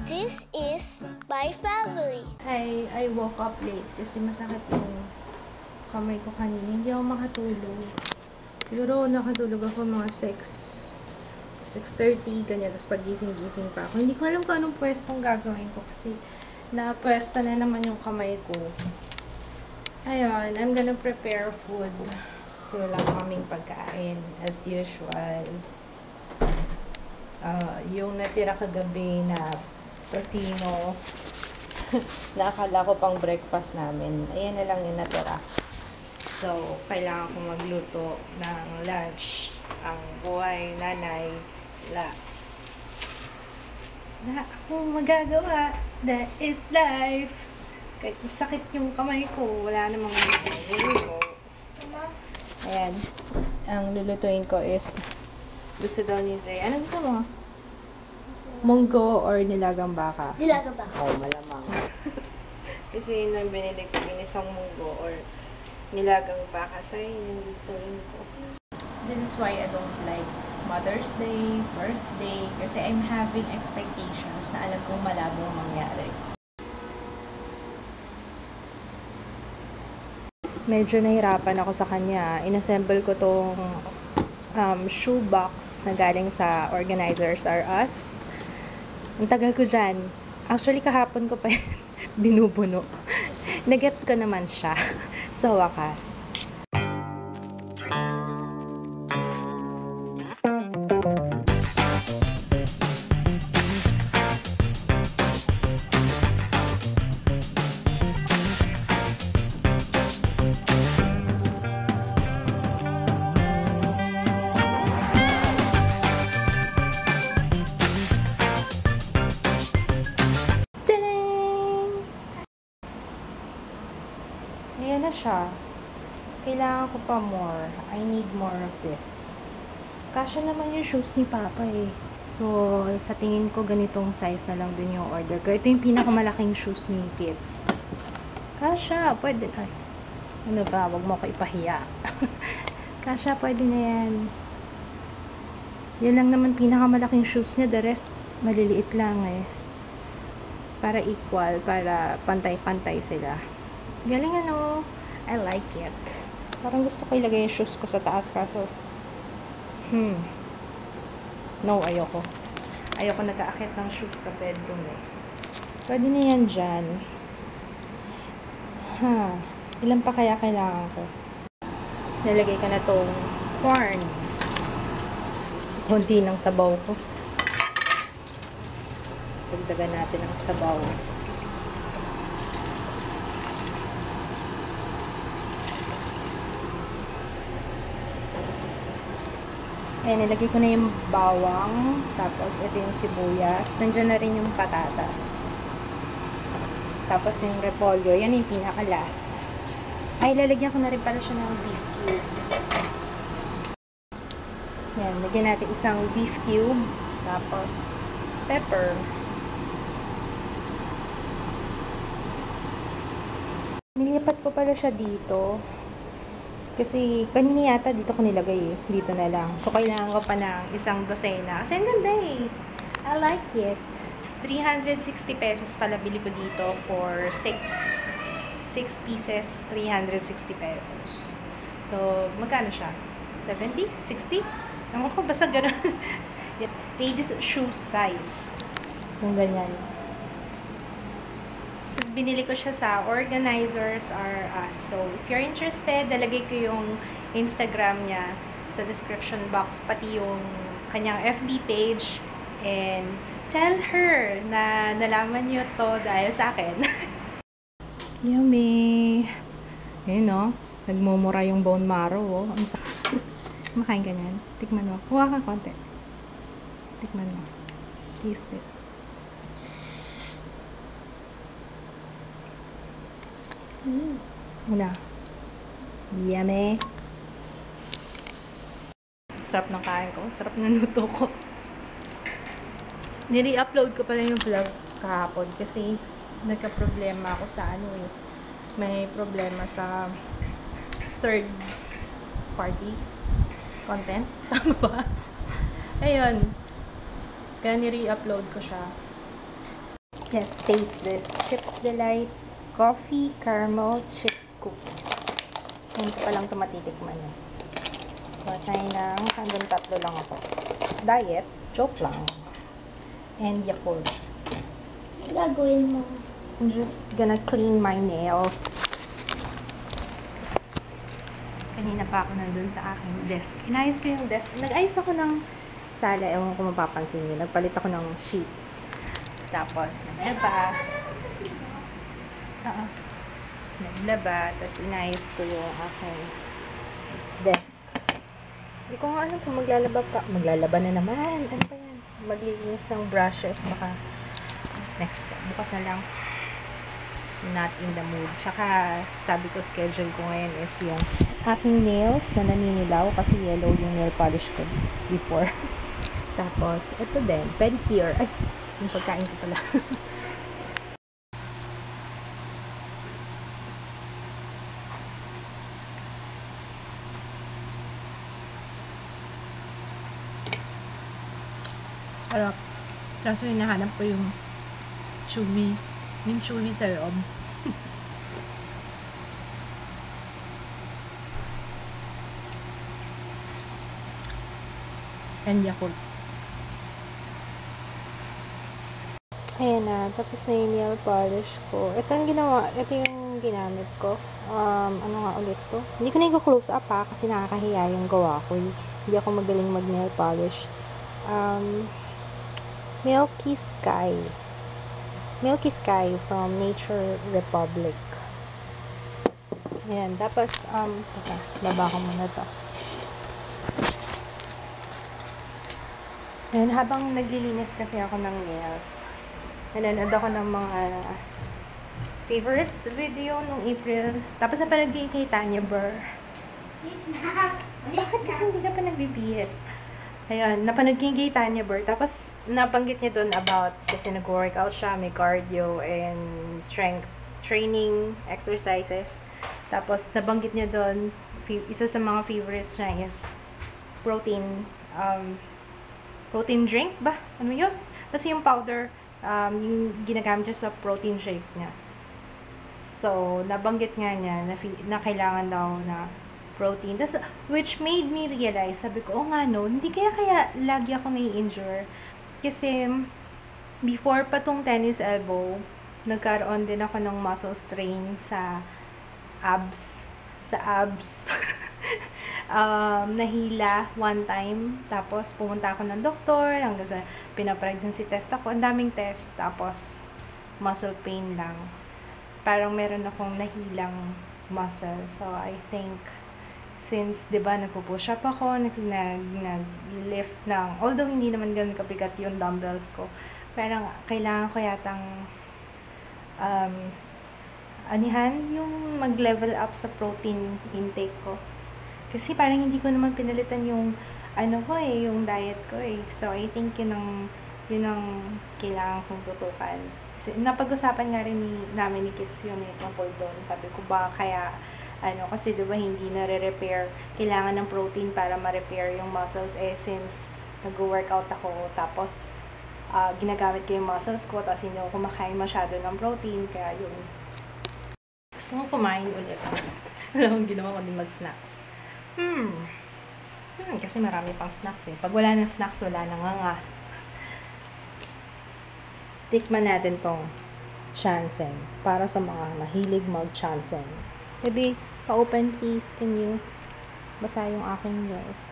This is my family. Hi, I woke up late kasi masakit yung kamay ko kanina. Hindi ako makatulog. Siguro nakatulog ako mga 6:30, ganyan. Tapos pag-gising-gising pa ako. Hindi ko alam kung anong pwestong gagawin ko kasi napwersa na naman yung kamay ko. Ayun, I'm gonna prepare food. Kasi wala kaming pagkain as usual. Yung natira kagabi na tosino, nakakala ko pang breakfast namin. Ayan na lang yung natira. So, kailangan ko magluto ng lunch. Ang buhay, nanay, wala akong magagawa. That is life. Kahit masakit yung kamay ko, wala namang magagawa. Ayan. Ang lulutuin ko is gusto daw ni Jay. Ano gusto mo? Munggo or nilagang baka? Nilagang baka. Oh, malamang. Kasi yun yung binili ko, ginisang munggo or nilagang baka. So, yun yung lulutuin ko. This is why I don't like Mother's Day, birthday, kasi I'm having expectations na alam kong malabong mangyari. Medyo nahirapan ako sa kanya. Inassemble ko tong shoe box na galing sa Organizers R Us. Ang tagal ko dyan. Actually, kahapon ko pa binubuno. Nagets ko naman siya sa wakas. Ayan na siya. Kailangan ko pa more. I need more of this. Kasya naman yung shoes ni Papa eh. So, sa tingin ko ganitong size na lang din yung order ko. Ito yung pinakamalaking shoes ni kids. Kasya, pwede. Ay, ano ba? Wag mo ko ipahiya. Kasya, pwede na yan. Yan lang naman pinakamalaking shoes niya. The rest, maliliit lang eh. Para equal, para pantay-pantay sila. Galing ano. I like it. Parang gusto ko ilagay yung shoes ko sa taas kaso no, ayoko. Ayoko nag-aakit ng shoes sa bedroom eh. Pwede na yan dyan. Ilan pa kaya kailangan ko? Nalagay ko na tong corn. Kunti ng sabaw ko. Dagdagan natin ang sabaw. Ayan, nilagay ko na yung bawang. Tapos, ito yung sibuyas. Nandiyan na rin yung patatas. Tapos, yung repolyo. Yan yung pinaka-last. Ay, lalagyan ko na rin pala siya ng beef cube. Yan, lagyan natin isang beef cube. Tapos, pepper. Nilipat ko pala siya dito. Kasi, kanina yata dito ko nilagay eh. Dito na lang. So, kailangan ko pa ng isang dosena. Kasi ang ganda eh. I like it. 360 pesos pala bili ko dito for 6 pieces, 360 pesos. So, magkano siya? 70? 60? Ewan ko, basta gano'n. Ladies shoe size. Kung ganyan. Tapos, binili ko siya sa Organizers R Us. So, if you're interested, dalagay ko yung Instagram niya sa description box, pati yung kanyang FB page. And, tell her na nalaman niyo to dahil sa akin. Yummy! Ayun o. Nagmumura yung bone marrow o. Ang sakit. Makain ka niyan. Tikman mo. Kuha ka konti. Tikman mo. Taste it. Wala. Yummy. Sarap ng kain ko. Sarap ng luto ko. Nire-upload ko pala yung vlog kahapon kasi nagka-problema ako sa ano eh. May problema sa third party content. Tama ba? Ayun. Kaya nire-upload ko siya. Let's taste this. Chips Delight Coffee Caramel Chip Cookies. Hindi ko pa lang ito matitikman eh. Kuha tayo ng hanggang 3 lang ako. Diet. Joke lang. And Yakult. Gagawin mo. I'm just gonna clean my nails. Kanina pa ako nandun sa aking desk. Inayos ko yung desk. Nag-ayos ako ng sala. Ewan ko mapapansin nyo. Nagpalit ako ng sheets. Tapos, naglaba. Naglaba. Tapos, inayos ko yung aking desk. Hindi ko nga alam kung maglalaba pa. Maglalaba na naman. Ano pa yan? Maglilinis ng brushes. Baka next step. Bukas na lang. Not in the mood. Tsaka, sabi ko, schedule ko ngayon is yung aking nails na naninilaw kasi yellow yung nail polish ko before. Tapos, ito din, pedicure. Ay, yung pagkain ko pala. Harap. Kaso hinahanap ko yung chewy. Yung chewy sa loob. And Yakult. Ayan na. Tapos na yung nail polish ko. Ito yung ginamit ko. Ano nga ulit to? Hindi ko na i-close up ha. Kasi nakakahiya yung gawa ko. Hindi ako magaling mag nail polish. Milky Sky. Milky Sky from Nature Republic. Ayan. Tapos, laba ko muna to. And habang naglilinis kasi ako ng nails, nanonood ako ng mga favorites video nung April. Tapos napanood kay Tanya Burr. Bakit kasi hindi ka pa nagbibihis? Ayun, napanood kay Tanya Burr. Tapos nabanggit niya doon about kasi nag-workout siya, may cardio and strength training exercises. Tapos nabanggit niya doon, isa sa mga favorites niya is protein drink ba? Ano yun? Kasi yung powder, yung ginagamit siya sa protein shake niya. So, nabanggit nga niya na kailangan daw na protein. Tas, which made me realize, sabi ko, oh nga no, hindi kaya lagi ako nai-injure. Kasi, before pa tong tennis elbow, nagkaroon din ako ng muscle strain sa abs. Nahila one time. Tapos, pumunta ako ng doktor. Hanggang sa pina-pregnancy test ako. Ang daming test. Tapos, muscle pain lang. Parang meron akong nahilang muscle. So, I think, since, di ba, nagpo-push up ako, nag-lift ng, although hindi naman ganun kabigat yung dumbbells ko, parang kailangan ko yatang, yung mag-level up sa protein intake ko. Kasi parang hindi ko naman pinalitan yung yung diet ko eh. So, I think yun ang kailangan kong tutukan. Kasi, napag-usapan nga rin namin ni Kids yun tungkol doon. Sabi ko ba kaya, kasi diba hindi na-repair, kailangan ng protein para ma-repair yung muscles since nag-workout ako, tapos ginagamit ko yung muscles ko, tapos hindi ako kumakain masyado ng protein, kaya yun. Gusto ko kumain ulit. Alam mo, ginawa ko din mag-snacks. Kasi marami pang snacks eh. Pag wala ng snacks, wala na nga. Tikman natin tong Chansen. Para sa mga mahilig mag-Chansen. Maybe, pa-open please. Can you basa yung aking nails?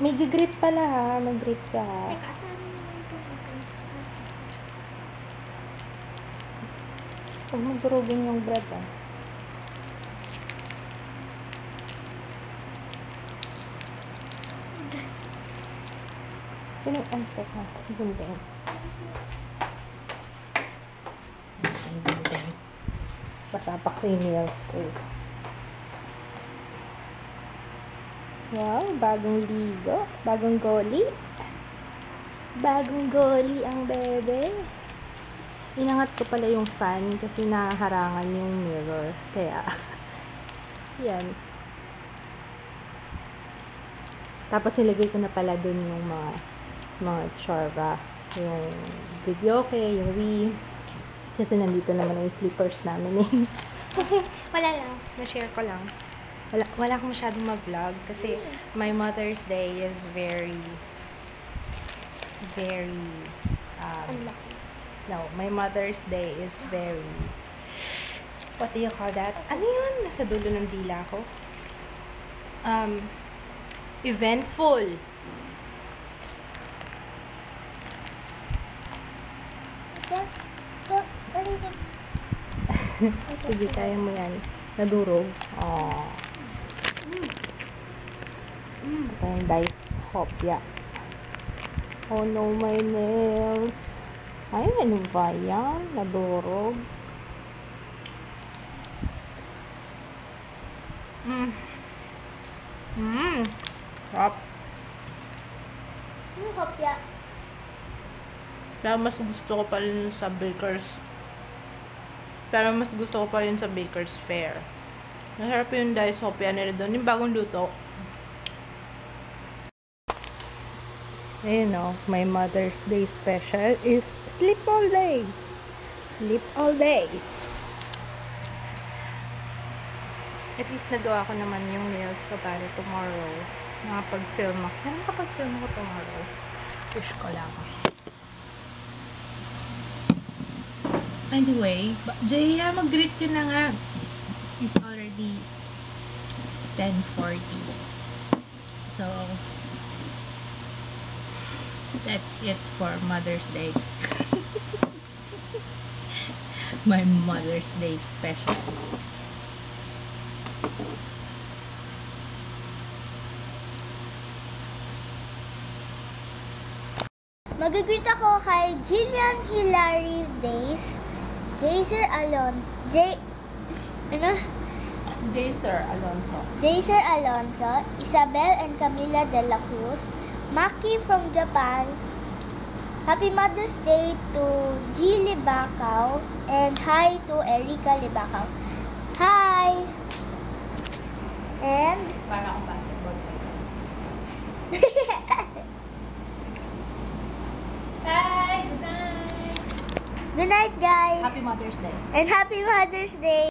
May gigrit pala ha. Mag-grit ka ha. Huwag magdurugin yung bread ha. Pinag-antek ha. Gunting. Pasapak sa nails ko. Wow, bagong ligo. Bagong goli. Bagong goli ang bebe. Inangat ko pala yung fan kasi naharangan yung mirror. Kaya, yan. Tapos nilagay ko na pala dun yung mga mga tsura. Yung videoke, yung Wii. Kasi nandito naman yung slippers namin eh. Wala lang. Na-share ko lang. Wala akong masyadong mag-vlog kasi my Mother's Day is very no, my Mother's Day is very, what do you call that? Ano yun? Nasa dulo ng dila ko. Eventful. Sige, kaya mo yan. Nadurog. Aww. Ito yung dice hopya. Oh no, my nails. Ay, ano ba yan? Nadurog. Sarap. Hopya. Pero mas gusto ko pa rin sa Baker's Fair. Masarap yung dice hopya nila doon. Yung bagong luto. Ayun o, my Mother's Day special is sleep all day. Sleep all day. At least nagawa ko naman yung nails ko para tomorrow. Makapag-film ako. Sana makapag-film ako tomorrow. Push ko lang. Anyway, Jaya, mag-greet ka na nga. It's already 10:40. So, that's it for Mother's Day. My Mother's Day special. Mag-greet ako kay Jillian Hilary Days, Jaser Alonso, Jaser Alonso, Isabel and Camila de la Cruz, Maki from Japan. Happy Mother's Day to G. Libacao and hi to Erica Libacao. Hi! And Para akong basketball player. Bye! Good night! good night, guys. Happy Mother's Day. And happy Mother's Day.